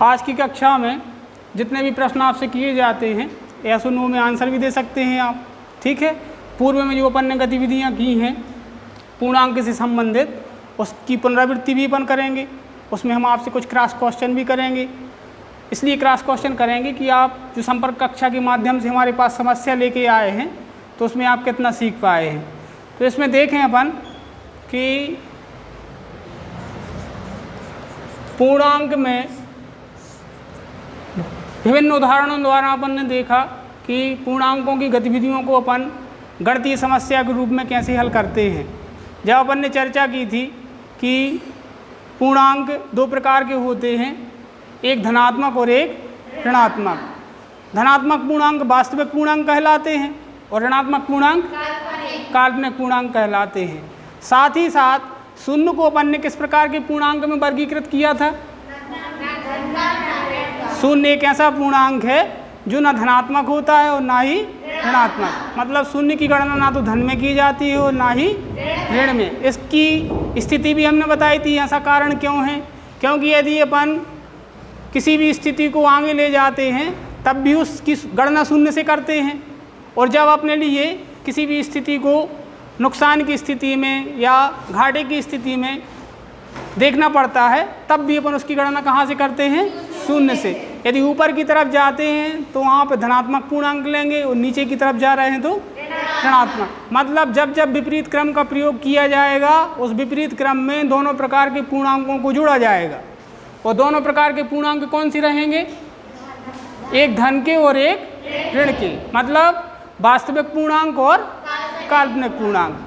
आज की कक्षा में जितने भी प्रश्न आपसे किए जाते हैं यस और नो में आंसर भी दे सकते हैं आप, ठीक है। पूर्व में जो अपन ने गतिविधियाँ की हैं पूर्णांक से संबंधित उसकी पुनरावृत्ति भी अपन करेंगे, उसमें हम आपसे कुछ क्रॉस क्वेश्चन भी करेंगे। इसलिए क्रॉस क्वेश्चन करेंगे कि आप जो संपर्क कक्षा के माध्यम से हमारे पास समस्या लेके आए हैं तो उसमें आप कितना सीख पाए हैं। तो इसमें देखें अपन कि पूर्णांक में विभिन्न उदाहरणों द्वारा अपन ने देखा कि पूर्णांकों की गतिविधियों को अपन गणितीय समस्या के रूप में कैसे हल करते हैं। जब अपन ने चर्चा की थी कि पूर्णांक दो प्रकार के होते हैं, एक धनात्मक और एक ऋणात्मक। धनात्मक पूर्णांक वास्तविक पूर्णांक कहलाते हैं और ऋणात्मक पूर्णांक काल्पनिक पूर्णांक कहलाते हैं। साथ ही साथ शून्य को अपन ने किस प्रकार के पूर्णांक में वर्गीकृत किया था? शून्य एक ऐसा पूर्णांक है जो ना धनात्मक होता है और ना ही ऋणात्मक, मतलब शून्य की गणना ना तो धन में की जाती है और ना ही ऋण में। इसकी स्थिति भी हमने बताई थी। ऐसा कारण क्यों है? क्योंकि यदि अपन किसी भी स्थिति को आगे ले जाते हैं तब भी उसकी गणना शून्य से करते हैं, और जब अपने लिए किसी भी स्थिति को नुकसान की स्थिति में या घाटे की स्थिति में देखना पड़ता है तब भी अपन उसकी गणना कहाँ से करते हैं? शून्य से। यदि ऊपर की तरफ जाते हैं तो वहाँ पर धनात्मक पूर्णांक लेंगे और नीचे की तरफ जा रहे हैं तो ऋणात्मक। मतलब जब जब विपरीत क्रम का प्रयोग किया जाएगा उस विपरीत क्रम में दोनों प्रकार के पूर्णांकों को जोड़ा जाएगा। और दोनों प्रकार के पूर्णांक कौन से रहेंगे? एक धन के और एक ऋण के, मतलब वास्तविक पूर्णांक और काल्पनिक पूर्णांक।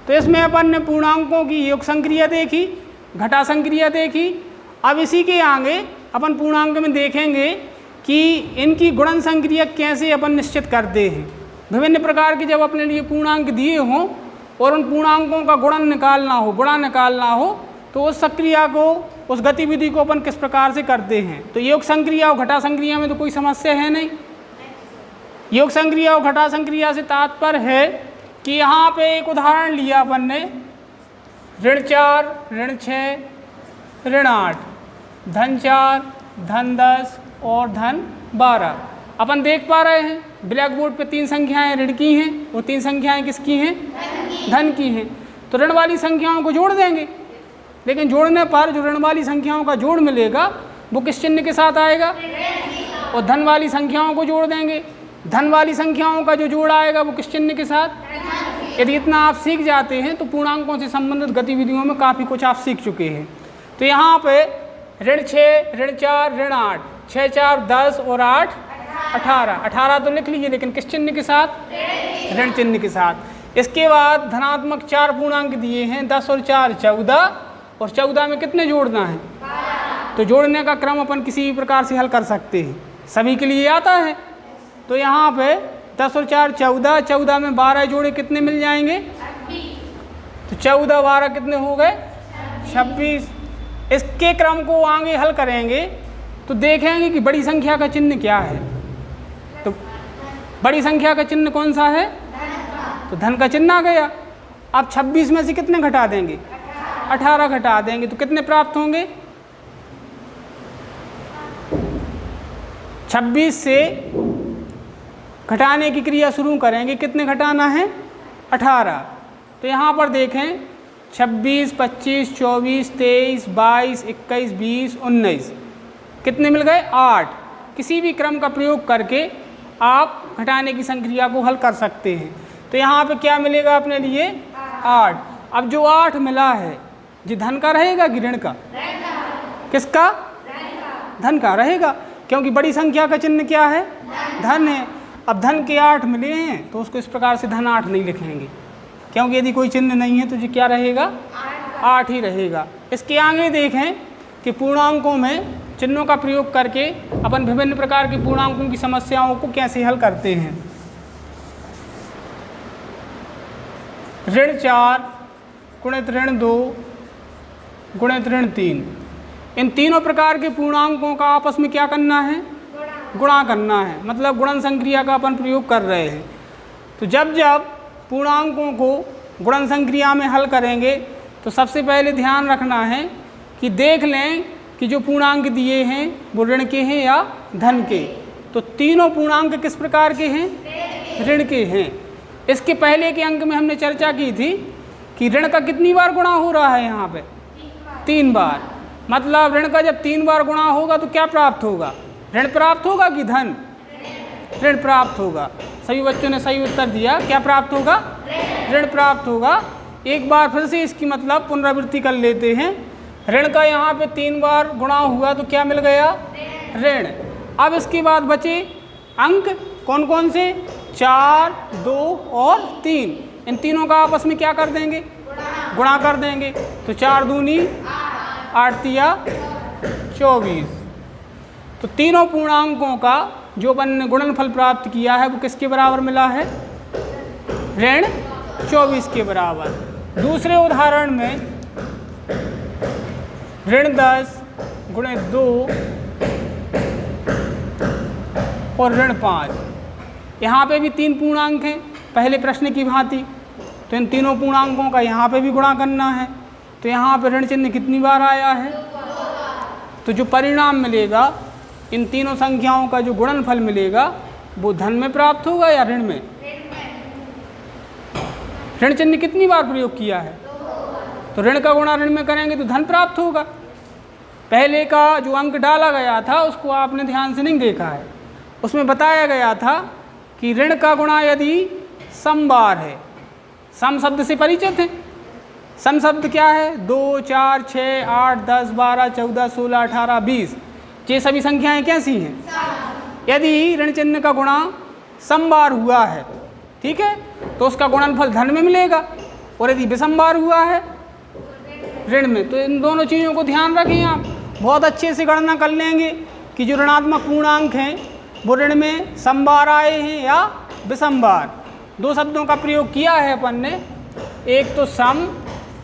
तो इसमें अपन ने पूर्णांकों की योग संक्रिया देखी, घटा संक्रिया देखी। अब इसी के आगे अपन पूर्णांक में देखेंगे कि इनकी गुणन संक्रिया कैसे अपन निश्चित करते हैं। विभिन्न प्रकार के जब अपने लिए पूर्णांक दिए हों और उन पूर्णांकों का गुणन निकालना हो, गुणा निकालना हो, तो उस संक्रिया को, उस गतिविधि को अपन किस प्रकार से करते हैं। तो योग संक्रिया और घटा संक्रिया में तो कोई समस्या है नहीं। योग संक्रिया और घटा संक्रिया से तात्पर्य है कि यहाँ पे एक उदाहरण लिया अपन ने, ऋण 4, ऋण 6, ऋण 8, धन 4, धन 10 और धन 12। अपन देख पा रहे हैं ब्लैक बोर्ड पे 3 संख्याएं ऋण की हैं और 3 संख्याएं किसकी हैं? धन की हैं। तो ऋण वाली संख्याओं को जोड़ देंगे, लेकिन जोड़ने पर जो ऋण वाली संख्याओं का जोड़ मिलेगा वो किस चिन्ह के साथ आएगा? और धन वाली संख्याओं को जोड़ देंगे, धन वाली संख्याओं का जो जोड़ आएगा वो किस चिन्ह के साथ? यदि इतना आप सीख जाते हैं तो पूर्णांकों से संबंधित गतिविधियों में काफ़ी कुछ आप सीख चुके हैं। तो यहाँ पे ऋण 6, ऋण 4, ऋण 8, 6, 4, 10 और 8, 18। 18 तो लिख लीजिए, लेकिन किस चिन्ह के साथ? ऋण चिन्ह के साथ। इसके बाद धनात्मक 4 पूर्णांक दिए हैं, 10 और 4 14, और 14 में कितने जोड़ना है? तो जोड़ने का क्रम अपन किसी भी प्रकार से हल कर सकते हैं, सभी के लिए आता है। तो यहाँ पे 10 और 4 14, 14 में 12 जोड़े कितने मिल जाएंगे? तो 14 12 कितने हो गए? 26। इसके क्रम को आगे हल करेंगे तो देखेंगे कि बड़ी संख्या का चिन्ह क्या है। तो बड़ी संख्या का चिन्ह कौन सा है? तो धन का चिन्ह आ गया। अब 26 में से कितने घटा देंगे? 18 घटा देंगे तो कितने प्राप्त होंगे? 26 से घटाने की क्रिया शुरू करेंगे। कितने घटाना है? 18। तो यहाँ पर देखें 26, 25, 24, 23, 22, 21, 20, 19 कितने मिल गए? 8। किसी भी क्रम का प्रयोग करके आप घटाने की संक्रिया को हल कर सकते हैं। तो यहाँ पे क्या मिलेगा अपने लिए? 8। अब जो 8 मिला है जी धन का रहेगा कि ऋण का? किसका? धन का रहेगा, क्योंकि बड़ी संख्या का चिन्ह क्या है? धन है। अब धन के 8 मिले हैं तो उसको इस प्रकार से धन 8 नहीं लिखेंगे, क्योंकि यदि कोई चिन्ह नहीं है तो जी क्या रहेगा? 8 ही रहेगा। इसके आगे देखें कि पूर्णांकों में चिन्हों का प्रयोग करके अपन विभिन्न प्रकार की पूर्णांकों की समस्याओं को कैसे हल करते हैं। ऋण 4 गुणित ऋण 2 गुणित ऋण 3, इन तीनों प्रकार के पूर्णांकों का आपस में क्या करना है? गुणा करना है, मतलब गुणन संक्रिया का अपन प्रयोग कर रहे हैं। तो जब जब पूर्णांकों को गुणन संक्रिया में हल करेंगे तो सबसे पहले ध्यान रखना है कि देख लें कि जो पूर्णांक दिए हैं वो ऋण के हैं या धन के। तो तीनों पूर्णांक किस प्रकार के हैं? ऋण के हैं। इसके पहले के अंक में हमने चर्चा की थी कि ऋण का कितनी बार गुणा हो रहा है यहाँ पे? 3 बार। मतलब ऋण का जब 3 बार गुणा होगा तो क्या प्राप्त होगा? ऋण प्राप्त होगा कि धन? ऋण प्राप्त होगा। सभी बच्चों ने सही उत्तर दिया। क्या प्राप्त होगा? ऋण प्राप्त होगा। एक बार फिर से इसकी मतलब पुनरावृत्ति कर लेते हैं। ऋण का यहाँ पे 3 बार गुणा हुआ तो क्या मिल गया? ऋण। अब इसके बाद बचे अंक कौन कौन से? 4, 2 और 3। इन तीनों का आपस में क्या कर देंगे? गुणा कर देंगे। तो 4 दूनी 8 तिया 24। तो तीनों पूर्णांकों का जो अपन ने गुणनफल प्राप्त किया है वो किसके बराबर मिला है? ऋण 24 के बराबर। दूसरे उदाहरण में ऋण 10 गुणे 2 और ऋण 5। यहाँ पे भी 3 पूर्णांक हैं पहले प्रश्न की भांति। तो इन तीनों पूर्णांकों का यहाँ पे भी गुणा करना है। तो यहाँ पे ऋण चिन्ह कितनी बार आया है? तो जो परिणाम मिलेगा इन तीनों संख्याओं का जो गुणनफल मिलेगा वो धन में प्राप्त होगा या ऋण में? ऋण चिन्ह कितनी बार प्रयोग किया है? तो ऋण का गुणा ऋण में करेंगे तो धन प्राप्त होगा। पहले का जो अंक डाला गया था उसको आपने ध्यान से नहीं देखा है। उसमें बताया गया था कि ऋण का गुणा यदि सम बार है। सम शब्द से परिचित है? सम शब्द क्या है? 2, 4, 6, 8, 10, 12, 14, 16, 18, 20। ये सभी संख्याएं कैसी हैं? यदि ऋण चिन्ह का गुणा सम बार हुआ है, ठीक है, तो उसका गुणनफल धन में मिलेगा। और यदि विषम बार हुआ है ऋण में। तो इन दोनों चीज़ों को ध्यान रखें। आप बहुत अच्छे से गणना कर लेंगे कि जो ऋणात्मक पूर्णांक हैं वो ऋण में सम बार आए हैं या विषम बार। 2 शब्दों का प्रयोग किया है अपन ने, एक तो सम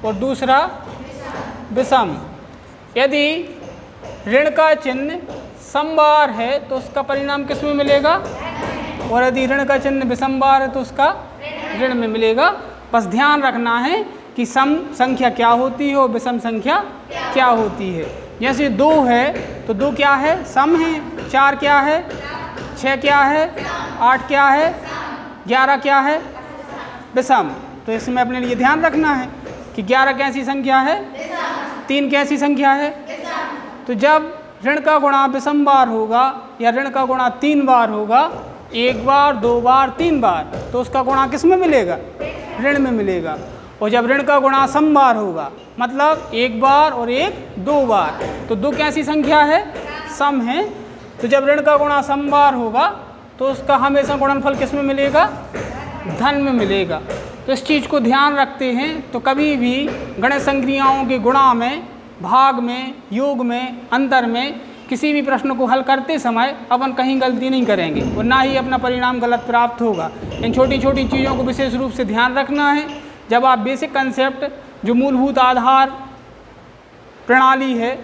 और दूसरा विषम। यदि ऋण का चिन्ह सम बार है तो उसका परिणाम किस में मिलेगा? और यदि ऋण का चिन्ह विषम बार है तो उसका ऋण में मिलेगा। बस ध्यान रखना है कि सम संख्या क्या होती है और विषम संख्या क्या होती है। जैसे 2 है तो 2 क्या है? सम है। 4 क्या है? 6 क्या है? 8 क्या है? 11 क्या है? विषम। तो इसमें अपने लिए ध्यान रखना है कि 11 कैसी संख्या है? 3 कैसी संख्या है? तो जब ऋण का गुणा विषम बार होगा या ऋण का गुणा 3 बार होगा, 1 बार, 2 बार, 3 बार, तो उसका गुणा किस में मिलेगा? ऋण में मिलेगा। और जब ऋण का गुणा सम बार होगा, मतलब 1 बार और 2 बार, तो 2 कैसी संख्या है? सम है। तो जब ऋण का गुणा सम बार होगा तो उसका हमेशा गुणनफल किस में मिलेगा? धन में मिलेगा। तो इस चीज़ को ध्यान रखते हैं तो कभी भी गणित संक्रियाओं के गुणा में, भाग में, योग में, अंतर में किसी भी प्रश्न को हल करते समय अपन कहीं गलती नहीं करेंगे और ना ही अपना परिणाम गलत प्राप्त होगा। इन छोटी छोटी चीज़ों को विशेष रूप से ध्यान रखना है। जब आप बेसिक कंसेप्ट, जो मूलभूत आधार प्रणाली है,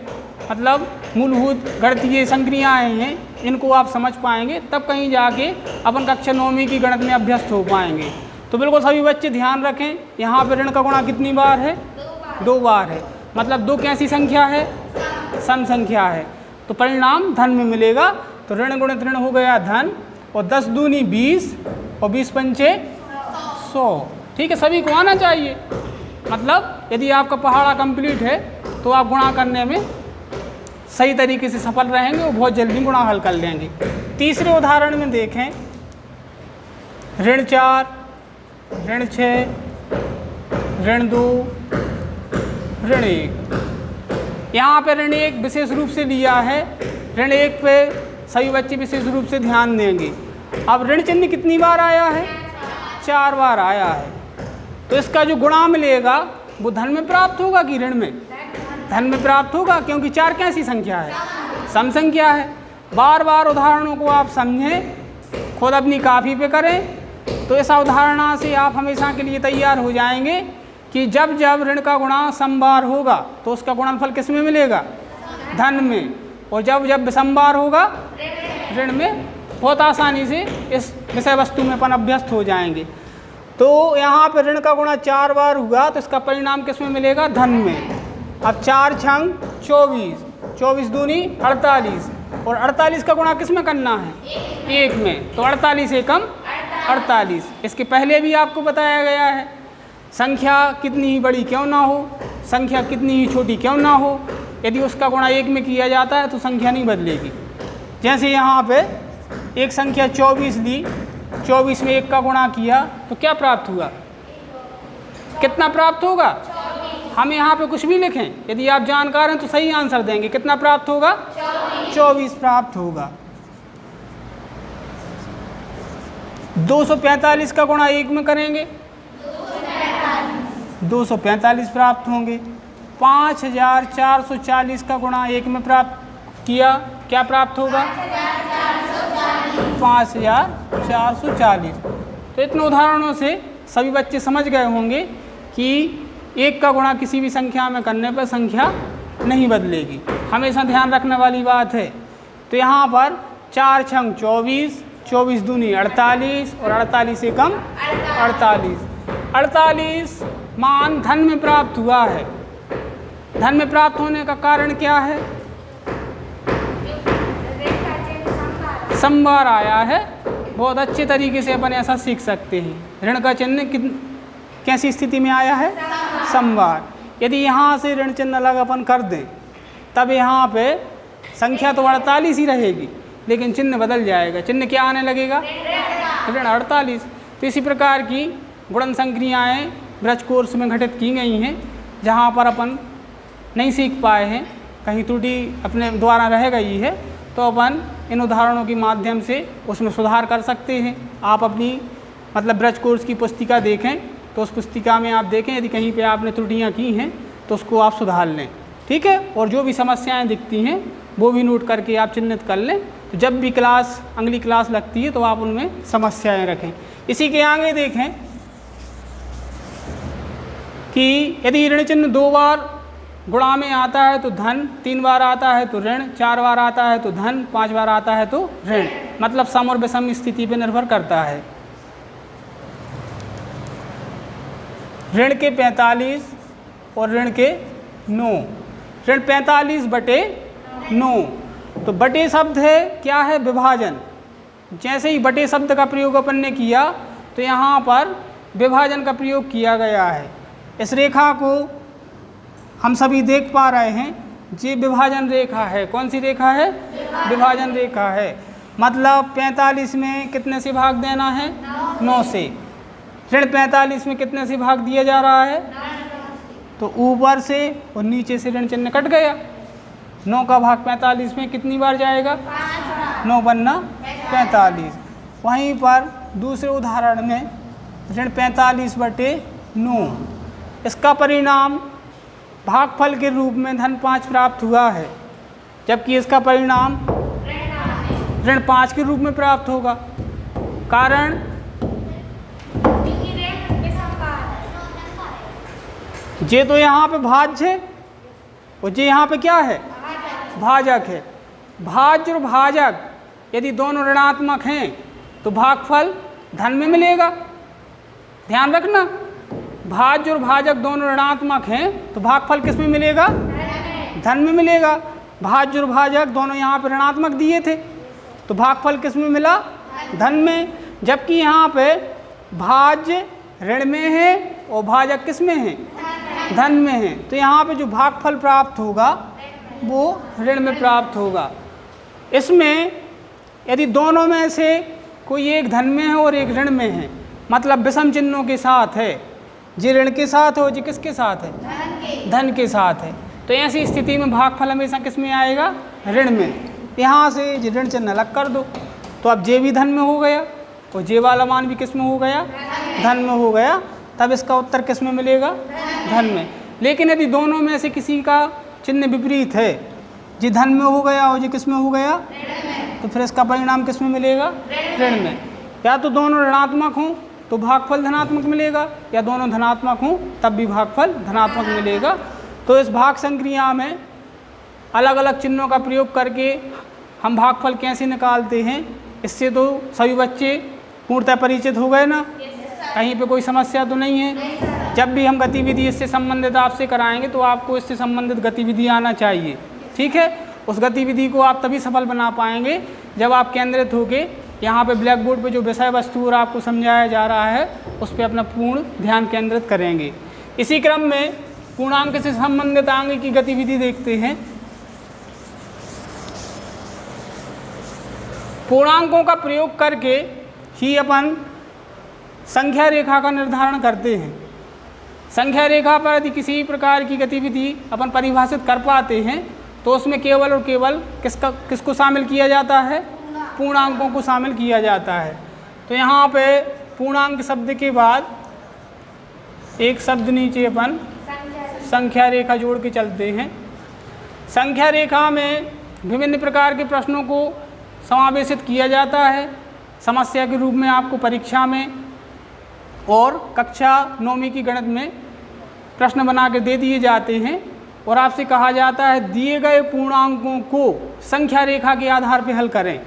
मतलब मूलभूत गणितीय संक्रियाएँ हैं, इनको आप समझ पाएंगे, तब कहीं जाके अपन कक्षा 9वीं की गणित में अभ्यस्त हो पाएंगे। तो बिल्कुल सभी बच्चे ध्यान रखें, यहाँ पर ऋण का गुणा कितनी बार है? 2 बार है। मतलब 2 कैसी संख्या है? सम संख्या है। तो परिणाम धन में मिलेगा। तो ऋण गुणित ऋण हो गया धन। और 10 दूनी 20 और 20 पंचे 100। ठीक है, सभी को आना चाहिए। मतलब यदि आपका पहाड़ा कंप्लीट है तो आप गुणा करने में सही तरीके से सफल रहेंगे और बहुत जल्दी गुणा हल कर लेंगे। तीसरे उदाहरण में देखें, ऋण 4, ऋण 6, ऋण 2, ऋण 1। यहाँ पे ऋण 1 विशेष रूप से लिया है। ऋण 1 पे सभी बच्चे विशेष रूप से ध्यान देंगे। अब ऋण चिन्ह कितनी बार आया है? 4 बार आया है। तो इसका जो गुणा मिलेगा वो धन में प्राप्त होगा कि ऋण में? धन में प्राप्त होगा, क्योंकि 4 कैसी संख्या है? सम संख्या है। बार बार उदाहरणों को आप समझें, खुद अपनी कापी पे करें, तो इस अवधारणा से आप हमेशा के लिए तैयार हो जाएंगे कि जब जब ऋण का गुणा सम बार होगा तो उसका गुणनफल किस में मिलेगा? धन में। और जब जब विषम बार होगा ऋण में। बहुत आसानी से इस विषय वस्तु में अपन अभ्यस्त हो जाएंगे। तो यहाँ पर ऋण का गुणा 4 बार हुआ तो इसका परिणाम किस में मिलेगा? धन में। अब 4 छंग 24, 24 दूनी 48, और 48 का गुणा किस में करना है? 1 में। तो 48 एकम 48। इसके पहले भी आपको बताया गया है, संख्या कितनी ही बड़ी क्यों ना हो, संख्या कितनी ही छोटी क्यों ना हो, यदि उसका गुणा 1 में किया जाता है तो संख्या नहीं बदलेगी। जैसे यहाँ पे एक संख्या 24 ली, 24 में 1 का गुणा किया तो क्या प्राप्त हुआ? कितना प्राप्त होगा? हम यहाँ पे कुछ भी लिखें, यदि आप जानकार हैं तो सही आंसर देंगे। कितना प्राप्त होगा? 24 प्राप्त होगा। 245 का गुणा 1 में करेंगे, 245 प्राप्त होंगे। 5440 का गुणा 1 में प्राप्त किया, क्या प्राप्त होगा? 5440। तो इतने उदाहरणों से सभी बच्चे समझ गए होंगे कि 1 का गुणा किसी भी संख्या में करने पर संख्या नहीं बदलेगी, हमेशा ध्यान रखने वाली बात है। तो यहाँ पर 4 छंग 24, 24 दूनी 48 और 48 एकम 48। 48 मान धन में प्राप्त हुआ है। धन में प्राप्त होने का कारण क्या है? समवार आया है। बहुत अच्छे तरीके से अपन ऐसा सीख सकते हैं। ऋण का चिन्ह कैसी स्थिति में आया है? समवार। यदि यहाँ से ऋण चिन्ह अलग अपन कर दें तब यहाँ पे संख्या तो 48 ही रहेगी, लेकिन चिन्ह बदल जाएगा। चिन्ह क्या आने लगेगा? ऋण 48। तो इसी प्रकार की गुणन संक्रियाएँ ब्रज कोर्स में घटित की गई हैं। जहाँ पर अपन नहीं सीख पाए हैं, कहीं त्रुटि अपने द्वारा रह गई है, तो अपन इन उदाहरणों के माध्यम से उसमें सुधार कर सकते हैं। आप अपनी ब्रज कोर्स की पुस्तिका देखें तो उस पुस्तिका में आप देखें, यदि कहीं पे आपने त्रुटियां की हैं तो उसको आप सुधार लें, ठीक है। और जो भी समस्याएं दिखती हैं वो भी नोट करके आप चिन्हित कर लें, तो जब भी क्लास अगली क्लास लगती है तो आप उनमें समस्याएं रखें। इसी के आगे देखें कि यदि ऋण चिन्ह 2 बार गुणा में आता है तो धन, 3 बार आता है तो ऋण, 4 बार आता है तो धन, 5 बार आता है तो ऋण, मतलब सम और विषम स्थिति पर निर्भर करता है। ऋण के 45 और ऋण के 9। ऋण 45 बटे 9, तो बटे शब्द है क्या है? विभाजन। जैसे ही बटे शब्द का प्रयोग अपन ने किया तो यहाँ पर विभाजन का प्रयोग किया गया है। इस रेखा को हम सभी देख पा रहे हैं, ये विभाजन रेखा है। कौन सी रेखा है? विभाजन रेखा है। मतलब 45 में कितने से भाग देना है? 9 से। ऋण 45 में कितने से भाग दिया जा रहा है? तो ऊपर से और नीचे से ऋण चिन्ह कट गया। 9 का भाग 45 में कितनी बार जाएगा? 9 बनना 45। वहीं पर दूसरे उदाहरण में ऋण 45 बटे 9, इसका परिणाम भागफल के रूप में धन 5 प्राप्त हुआ है, जबकि इसका परिणाम ऋण 5 के रूप में प्राप्त होगा। कारण जे तो यहाँ पे भाज्य है और जे यहाँ पे क्या है? भाजक है। भाज्य और भाजक यदि दोनों ऋणात्मक हैं तो भागफल धन में मिलेगा। ध्यान रखना, भाज्य और भाजक दोनों ऋणात्मक हैं तो भागफल किस में मिलेगा? धन में मिलेगा। भाज्य और भाजक दोनों यहाँ पे ऋणात्मक दिए थे तो भागफल किस में मिला? धन में। जबकि यहाँ पे भाज्य ऋण में है और भाजक किस में है? धन में है। तो यहाँ पे जो भागफल प्राप्त होगा वो ऋण में प्राप्त होगा। इसमें यदि दोनों में से कोई एक धन में है और एक ऋण में है, मतलब विषम चिन्हों के साथ है, जी ऋण के साथ हो, जी किसके साथ है? धन के साथ है, तो ऐसी स्थिति में भागफल हमेशा किस में आएगा? ऋण में। यहाँ से जी ऋण चिन्ह अलग कर दो तो अब जे भी धन में हो गया और जे वाला मान भी किस में हो गया? धन में हो गया। तब इसका उत्तर किस में मिलेगा? धन में। लेकिन यदि दोनों में से किसी का चिन्ह विपरीत है, जी धन में हो गया और जी किस में हो गया? तो फिर इसका परिणाम किस में मिलेगा? ऋण में। या तो दोनों ऋणात्मक हों तो भागफल धनात्मक मिलेगा, या दोनों धनात्मक हों तब भी भागफल धनात्मक मिलेगा। तो इस भाग संक्रिया में अलग अलग चिन्हों का प्रयोग करके हम भागफल कैसे निकालते हैं, इससे तो सभी बच्चे पूर्णतः परिचित हो गए ना? कहीं पे कोई समस्या तो नहीं है? जब भी हम गतिविधि इससे संबंधित आपसे कराएंगे तो आपको इससे संबंधित गतिविधि आना चाहिए, ठीक है। उस गतिविधि को आप तभी सफल बना पाएंगे जब आप केंद्रित होके यहाँ पे ब्लैक बोर्ड पे जो विषय वस्तु और आपको समझाया जा रहा है उस पर अपना पूर्ण ध्यान केंद्रित करेंगे। इसी क्रम में पूर्णांक से संबंधित आगे की गतिविधि देखते हैं। पूर्णांकों का प्रयोग करके ही अपन संख्या रेखा का निर्धारण करते हैं। संख्या रेखा पर यदि किसी प्रकार की गतिविधि अपन परिभाषित कर पाते हैं तो उसमें केवल और केवल किसको शामिल किया जाता है? पूर्णांकों को शामिल किया जाता है। तो यहाँ पे पूर्णांक शब्द के बाद एक शब्द नीचे अपन संख्या रेखा जोड़ के चलते हैं। संख्या रेखा में विभिन्न प्रकार के प्रश्नों को समावेशित किया जाता है समस्या के रूप में। आपको परीक्षा में और कक्षा 9वीं की गणित में प्रश्न बना के दे दिए जाते हैं और आपसे कहा जाता है दिए गए पूर्णांकों को संख्या रेखा के आधार पर हल करें।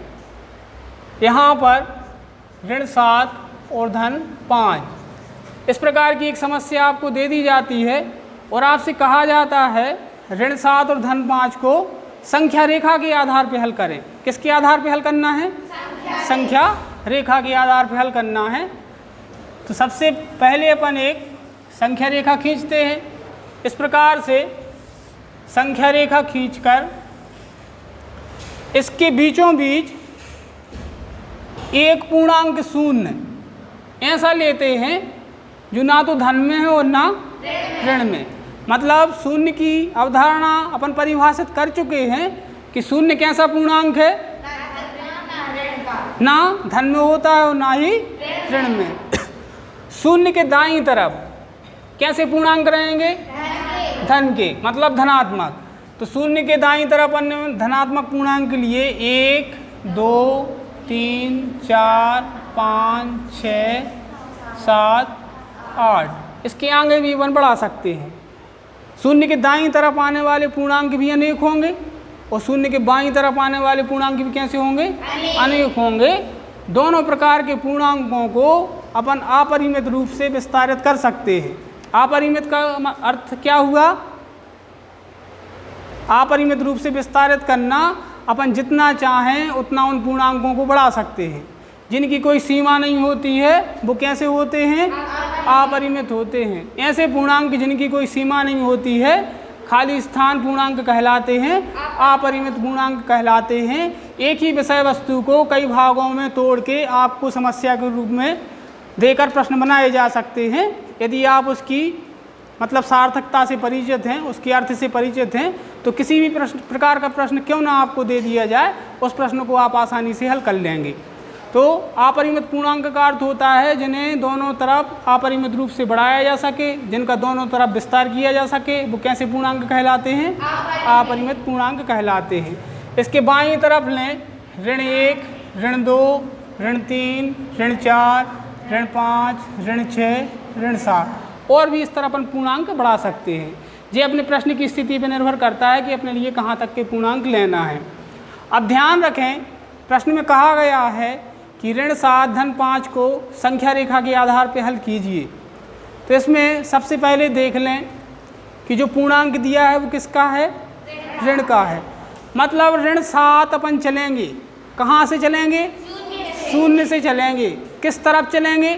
यहाँ पर ऋण 7 और धन 5 इस प्रकार की एक समस्या आपको दे दी जाती है और आपसे कहा जाता है ऋण 7 और धन 5 को संख्या रेखा के आधार पर हल करें। किसके आधार पर हल करना है? संख्या रेखा के आधार पर हल करना है। तो सबसे पहले अपन एक संख्या रेखा खींचते हैं। इस प्रकार से संख्या रेखा खींचकर इसके बीचों बीच एक पूर्णांक शून्य ऐसा लेते हैं जो ना तो धन में है और ना ऋण में। मतलब शून्य की अवधारणा अपन परिभाषित कर चुके हैं कि शून्य कैसा पूर्णांक है? ना धन में होता है और ना ही ऋण में। शून्य के दाईं तरफ कैसे पूर्णांक रहेंगे? धन के, मतलब धनात्मक। तो शून्य के दाईं तरफ अन्य धनात्मक पूर्णांक के लिए 1, 2, 3, 4, 5, 6, 7, 8 इसके आगे भी अपन बढ़ा सकते हैं। शून्य के दाईं तरफ आने वाले पूर्णांक भी अनेक होंगे और शून्य के बाईं तरफ आने वाले पूर्णांक भी कैसे होंगे? अनेक होंगे। दोनों प्रकार के पूर्णांकों को अपन अपरिमित रूप से विस्तारित कर सकते हैं। अपरिमित का अर्थ क्या हुआ? अपरिमित रूप से विस्तारित करना, अपन जितना चाहें उतना उन पूर्णांकों को बढ़ा सकते हैं। जिनकी कोई सीमा नहीं होती है वो कैसे होते हैं? अपरिमित होते हैं। ऐसे पूर्णांक जिनकी कोई सीमा नहीं होती है खाली स्थान पूर्णांक कहलाते हैं, अपरिमित पूर्णांक कहलाते हैं। एक ही विषय वस्तु को कई भागों में तोड़ के आपको समस्या के रूप में देकर प्रश्न बनाए जा सकते हैं। यदि आप उसकी मतलब सार्थकता से परिचित हैं, उसके अर्थ से परिचित हैं, तो किसी भी प्रकार का प्रश्न क्यों ना आपको दे दिया जाए उस प्रश्न को आप आसानी से हल कर लेंगे। तो अपरिमित पूर्णांक का अर्थ होता है जिन्हें दोनों तरफ अपरिमित रूप से बढ़ाया जा सके, जिनका दोनों तरफ विस्तार किया जा सके, वो कैसे पूर्णांक कहलाते हैं? अपरिमित पूर्णांक कहलाते हैं। इसके बाईं तरफ लें ऋण 1, ऋण 2, ऋण 3, ऋण 4, ऋण 5, ऋण 6, ऋण 7 और भी इस तरह अपन पूर्णांक बढ़ा सकते हैं। ये अपने प्रश्न की स्थिति पर निर्भर करता है कि अपने लिए कहाँ तक के पूर्णांक लेना है। अब ध्यान रखें प्रश्न में कहा गया है कि ऋण 7 धन 5 को संख्या रेखा के आधार पर हल कीजिए। तो इसमें सबसे पहले देख लें कि जो पूर्णांक दिया है वो किसका है? ऋण का है। मतलब ऋण 7 अपन चलेंगे, कहाँ से चलेंगे? शून्य से चलेंगे। किस तरफ चलेंगे?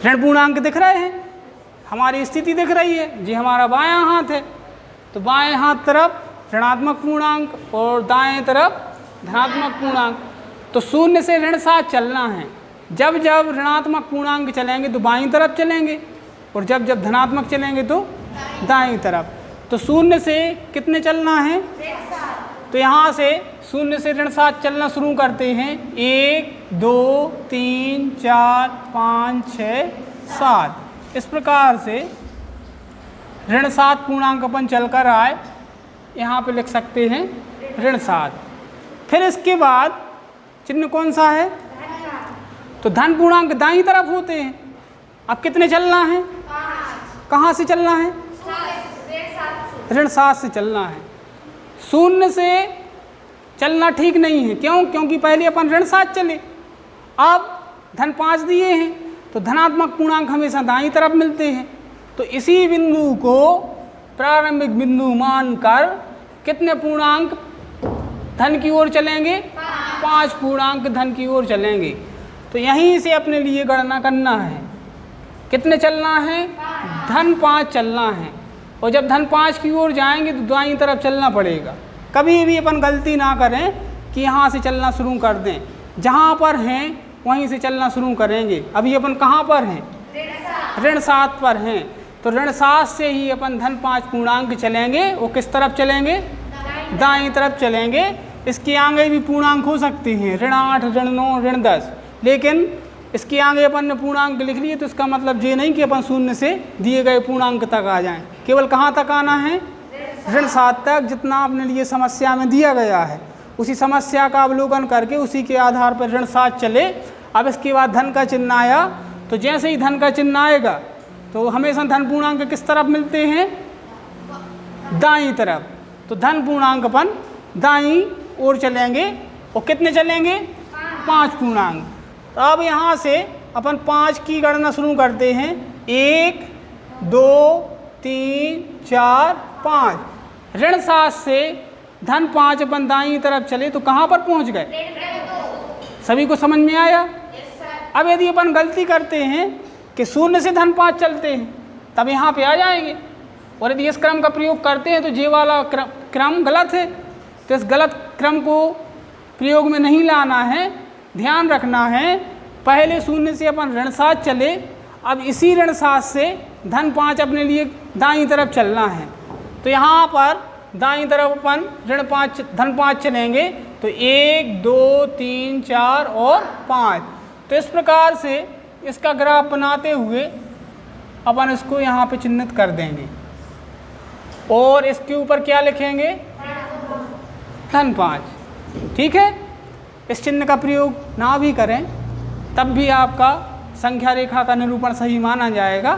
ऋण पूर्णांक दिख रहे हैं, हमारी स्थिति दिख रही है जी, हमारा बायां हाथ है तो बाएं हाथ तरफ ऋणात्मक पूर्णांक और दाएं तरफ धनात्मक पूर्णांक। तो शून्य से ऋण 7 चलना है। जब जब ऋणात्मक पूर्णांक चलेंगे तो बाईं तरफ चलेंगे और जब जब धनात्मक चलेंगे तो दाईं तरफ। तो शून्य से कितने चलना है? तो यहाँ से शून्य से ऋण 7 चलना शुरू करते हैं। 1, 2, 3, 4, 5, 6, 7 इस प्रकार से ऋण 7 पूर्णांक अपन चलकर आए। यहाँ पे लिख सकते हैं ऋण 7। फिर इसके बाद चिन्ह कौन सा है? तो धन पूर्णांक दाईं तरफ होते हैं। अब कितने चलना है? कहाँ से चलना है? ऋण 7 से चलना है। शून्य से चलना ठीक नहीं है। क्यों? क्योंकि पहले अपन ऋण 7 चले, अब धन 5 दिए हैं तो धनात्मक पूर्णांक हमेशा दाईं तरफ मिलते हैं। तो इसी बिंदु को प्रारंभिक बिंदु मानकर कितने पूर्णांक धन की ओर चलेंगे? 5 पूर्णांक धन की ओर चलेंगे। तो यहीं से अपने लिए गणना करना है, कितने चलना है? धन 5 चलना है। और जब धन 5 की ओर जाएंगे तो दाईं तरफ चलना पड़ेगा। कभी भी अपन गलती ना करें कि यहाँ से चलना शुरू कर दें, जहाँ पर हैं वहीं से चलना शुरू करेंगे। अभी अपन कहाँ पर हैं? ऋण 7 पर हैं। तो ऋण 7 से ही अपन धन 5 पूर्णांक चलेंगे। वो किस तरफ चलेंगे? दाईं तरफ चलेंगे। इसके आगे भी पूर्णांक हो सकते हैं, ऋण 8, ऋण 9, ऋण 10, लेकिन इसके आगे अपन ने पूर्णांक लिख लिए तो इसका मतलब ये नहीं कि अपन शून्य से दिए गए पूर्णांक तक आ जाएं। केवल कहाँ तक आना है? ऋण 7 तक, जितना अपने लिए समस्या में दिया गया है उसी समस्या का अवलोकन करके उसी के आधार पर ऋण 7 चले। अब इसके बाद धन का चिन्ह आया, तो जैसे ही धन का चिन्ह आएगा तो हमेशा धन पूर्णांक किस तरफ मिलते हैं? दाईं तरफ। तो धन पूर्णांक अपन दाईं ओर चलेंगे। और कितने चलेंगे? 5 पूर्णांक। तो अब यहाँ से अपन 5 की गणना शुरू करते हैं। 1 2 3 4 5। ऋण 7 से धन 5 अपन दाईं तरफ चले तो कहाँ पर पहुँच गए? सभी को समझ में आया? अब यदि अपन गलती करते हैं कि शून्य से धन 5 चलते हैं तब यहाँ पे आ जाएंगे, और यदि इस क्रम का प्रयोग करते हैं तो ये वाला क्रम गलत है। तो इस गलत क्रम को प्रयोग में नहीं लाना है, ध्यान रखना है। पहले शून्य से अपन ऋण 7 चले, अब इसी ऋण 7 से धन 5 अपने लिए दाईं तरफ चलना है। तो यहाँ पर दाईं तरफ अपन धन 5 चलेंगे। तो 1 2 3 4 और 5। तो इस प्रकार से इसका ग्राफ बनाते हुए अपन इसको यहाँ पे चिन्हित कर देंगे और इसके ऊपर क्या लिखेंगे? धन 5। ठीक है, इस चिन्ह का प्रयोग ना भी करें तब भी आपका संख्या रेखा का निरूपण सही माना जाएगा।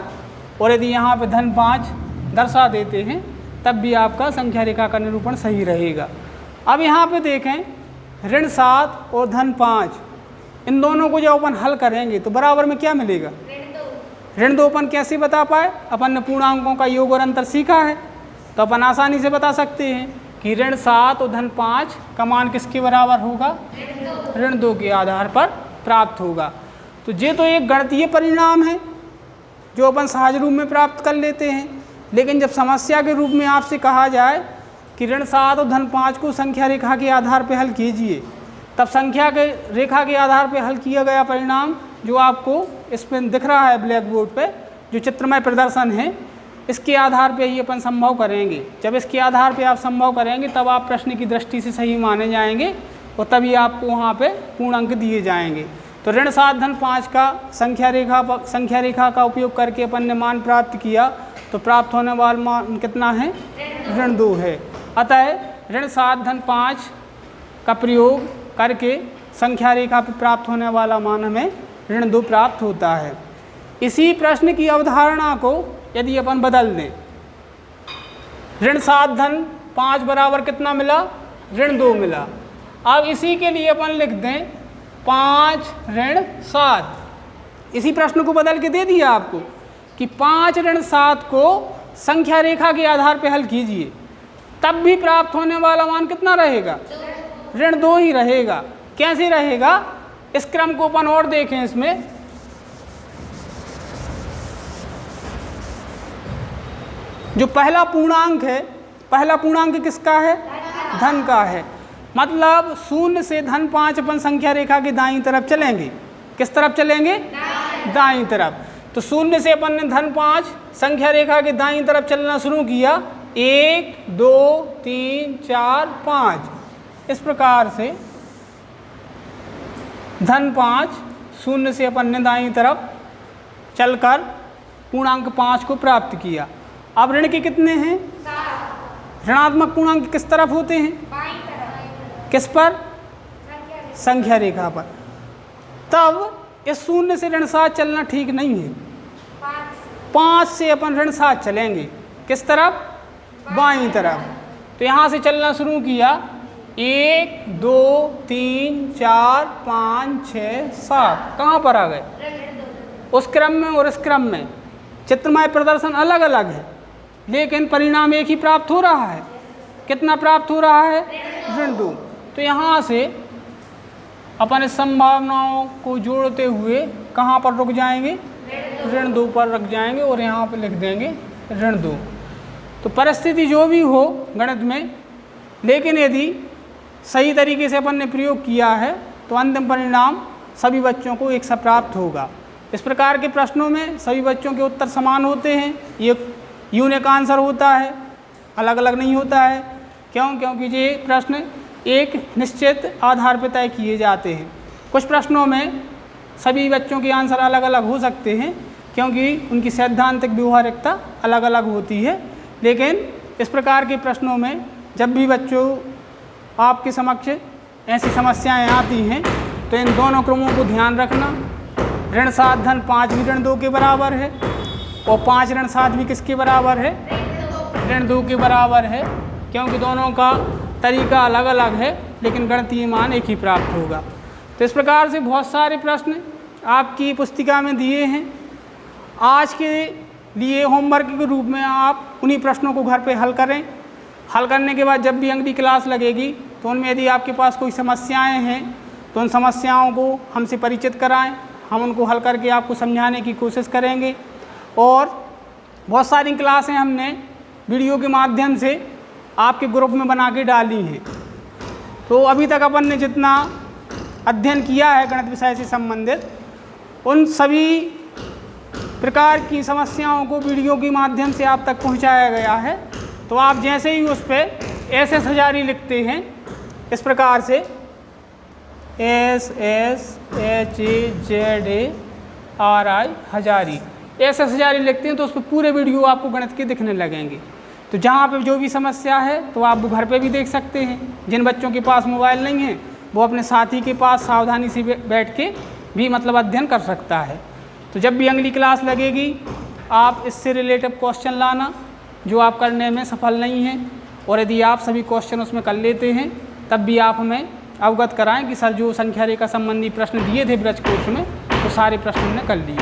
और यदि यहाँ पे धन 5 दर्शा देते हैं तब भी आपका संख्या रेखा का निरूपण सही रहेगा। अब यहाँ पे देखें, ऋण 7 और धन 5, इन दोनों को जब अपन हल करेंगे तो बराबर में क्या मिलेगा? ऋण 2 अपन कैसे बता पाए? अपन ने पूर्णांकों का योग और अंतर सीखा है, तो अपन आसानी से बता सकते हैं कि ऋण 7 और धन 5 का मान किसके बराबर होगा? ऋण 2 के आधार पर प्राप्त होगा। तो ये तो एक गणितीय परिणाम है जो अपन सहज रूप में प्राप्त कर लेते हैं, लेकिन जब समस्या के रूप में आपसे कहा जाए कि ऋण 7 और धन 5 को संख्या रेखा के आधार पर हल कीजिए, तब संख्या के रेखा के आधार पर हल किया गया परिणाम जो आपको इसमें दिख रहा है ब्लैक बोर्ड पे, जो चित्रमय प्रदर्शन है, इसके आधार पे ही अपन संभव करेंगे। जब इसके आधार पे आप संभव करेंगे तब आप प्रश्न की दृष्टि से सही माने जाएंगे और तभी आपको वहाँ पे पूर्ण अंक दिए जाएंगे। तो ऋण 7 धन 5 का संख्या रेखा का उपयोग करके अपन ने मान प्राप्त किया, तो प्राप्त होने वाला मान कितना है? ऋण 2 है। अतः ऋण 7 धन 5 का प्रयोग करके संख्या रेखा पर प्राप्त होने वाला मान हमें ऋण 2 प्राप्त होता है। इसी प्रश्न की अवधारणा को यदि अपन बदल दें, ऋण 7 धन 5 बराबर कितना मिला? ऋण 2 मिला। अब इसी के लिए अपन लिख दें 5 ऋण 7। इसी प्रश्न को बदल के दे दिया आपको कि 5 ऋण 7 को संख्या रेखा के आधार पर हल कीजिए, तब भी प्राप्त होने वाला मान कितना रहेगा? ऋण 2 ही रहेगा। कैसे रहेगा? इस क्रम को अपन और देखें। इसमें जो पहला पूर्णांक है, पहला पूर्णांक किसका है? धन का है। मतलब शून्य से धन 5 अपन संख्या रेखा के दाईं तरफ चलेंगे। किस तरफ चलेंगे? दाईं तरफ। तो शून्य से अपन ने धन 5 संख्या रेखा के दाईं तरफ चलना शुरू किया। 1 2 3 4 5। इस प्रकार से धन 5 शून्य से अपन ने दाईं तरफ चलकर पूर्णांक 5 को प्राप्त किया। अब ऋण के कितने हैं? ऋणात्मक पूर्णांक किस तरफ होते हैं? किस पर? संख्या रेखा पर। तब इस शून्य से ऋण 7 चलना ठीक नहीं है। 5 से अपन ऋण 7 चलेंगे। किस तरफ? बाईं तरफ। तो यहाँ से चलना शुरू किया। 1 2 3 4 5 6 7। कहाँ पर आ गए? उस क्रम में और इस क्रम में चित्रमय प्रदर्शन अलग अलग है, लेकिन परिणाम एक ही प्राप्त हो रहा है। कितना प्राप्त हो रहा है, ऋण 2। तो यहाँ से अपन इस संभावनाओं को जोड़ते हुए कहाँ पर रुक जाएंगे, ऋण 2 पर रख जाएंगे और यहाँ पर लिख देंगे ऋण 2। तो परिस्थिति जो भी हो गणित में, लेकिन यदि सही तरीके से अपन ने प्रयोग किया है तो अंतिम परिणाम सभी बच्चों को एक सा प्राप्त होगा। इस प्रकार के प्रश्नों में सभी बच्चों के उत्तर समान होते हैं, ये यूनिक आंसर होता है, अलग अलग नहीं होता है। क्यों? क्योंकि ये प्रश्न एक निश्चित आधार पर तय किए जाते हैं। कुछ प्रश्नों में सभी बच्चों के आंसर अलग अलग हो सकते हैं क्योंकि उनकी सैद्धांतिक व्यवहारिकता अलग अलग होती है, लेकिन इस प्रकार के प्रश्नों में जब भी बच्चों आपके समक्ष ऐसी समस्याएं आती हैं तो इन दोनों क्रमों को ध्यान रखना। ऋण 7 धन 5 भी ऋण 2 के बराबर है और 5 ऋण 7 भी किसके बराबर है, ऋण 2 के बराबर है, क्योंकि दोनों का तरीका अलग अलग है लेकिन गणितीय मान एक ही प्राप्त होगा। तो इस प्रकार से बहुत सारे प्रश्न आपकी पुस्तिका में दिए हैं। आज के लिए होमवर्क के रूप में आप उन्हीं प्रश्नों को घर पे हल करें। हल करने के बाद जब भी अगली क्लास लगेगी तो उनमें यदि आपके पास कोई समस्याएं हैं तो उन समस्याओं को हमसे परिचित कराएं, हम उनको हल करके आपको समझाने की कोशिश करेंगे। और बहुत सारी क्लासें हमने वीडियो के माध्यम से आपके ग्रुप में बना के डाली हैं। तो अभी तक अपन ने जितना अध्ययन किया है गणित विषय से संबंधित, उन सभी प्रकार की समस्याओं को वीडियो के माध्यम से आप तक पहुंचाया गया है। तो आप जैसे ही उस पर SS हजारी लिखते हैं, इस प्रकार से SSHAZARI हजारी, SS हजारी लिखते हैं तो उस पर पूरे वीडियो आपको गणित के दिखने लगेंगे। तो जहाँ पे जो भी समस्या है तो आप घर पे भी देख सकते हैं। जिन बच्चों के पास मोबाइल नहीं है वो अपने साथी के पास सावधानी से बैठ के भी मतलब अध्ययन कर सकता है। तो जब भी अगली क्लास लगेगी आप इससे रिलेटिव क्वेश्चन लाना जो आप करने में सफल नहीं हैं, और यदि आप सभी क्वेश्चन उसमें कर लेते हैं तब भी आप हमें अवगत कराएं कि सर जो संख्या रेखा संबंधी प्रश्न दिए थे ब्रज कोर्स में तो सारे प्रश्न हमने कर लिए।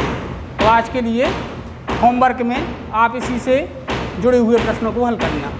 तो आज के लिए होमवर्क में आप इसी से जुड़े हुए प्रश्नों को हल करना।